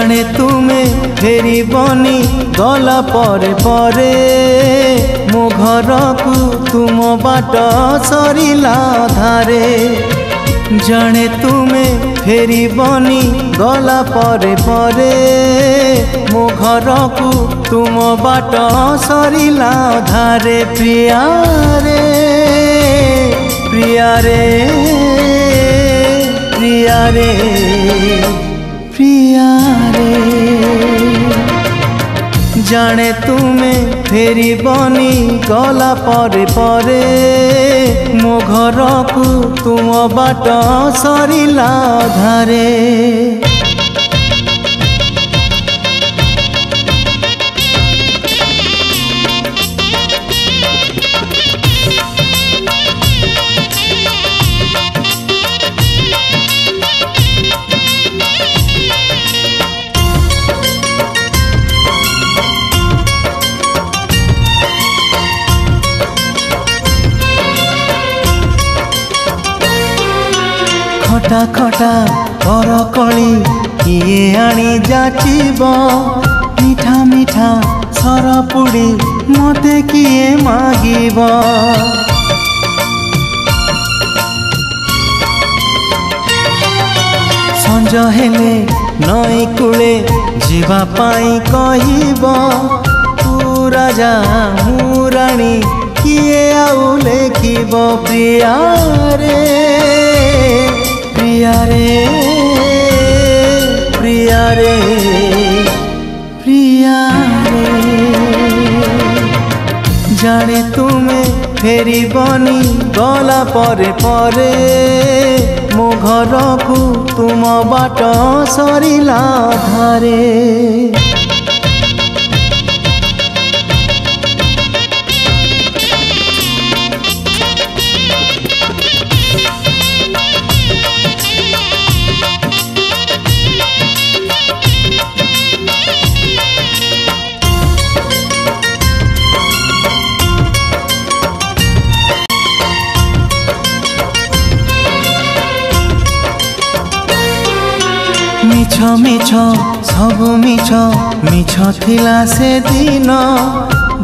जाने तुमे फेरी बनी गला परे परे मो घर को तुम बाट सरिला धारे जाने तुमे फेरी बनी गला परे परे मो घर को तुम बाट सरिला धारे प्रिया रे प्रिया रे प्रिया रे प्रिया रे जाने तुमे फेरी बनी गला परे परे मो घर को तुम बाट सरिला धारे खटा खटा करकली किए आनी जाचिब मीठा मीठा सरपुड़ी मते किए मागिब संज हेले नई कूले जीवा पाई कहिब तू राजा मु रानी किए आउ लेखिब प्रिया रे प्रिया रे प्रिया रे प्रिया रे जाने तुमे फेरी बनी गला परे परे मो घर को तुम बाट सरिला धारे मिछ मिछ सब मिछ मिछ थिला से दिन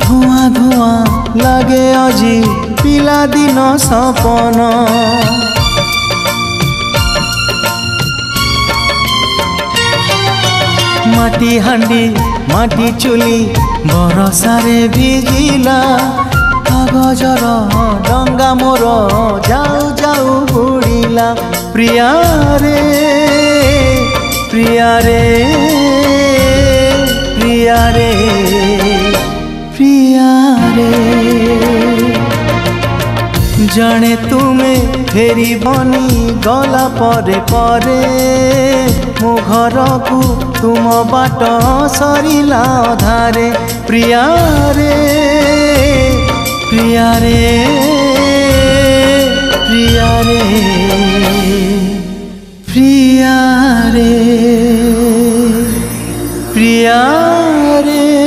धुआं धुआं लगे अजी पिला दिन सपन माटी हांडी माटी चुली बरसारे भिजिला कागजर डंगा मोर जाऊ जाऊ बुड़िला प्रिया रे प्रिया रे प्रिया रे प्रिया रे जाने तुमे फेरी बनी गला परे परे मो घर को तुम बाट सरिला धारे प्रिया रे प्रिया रे प्रिया रे प्रिया रे प्रिया रे।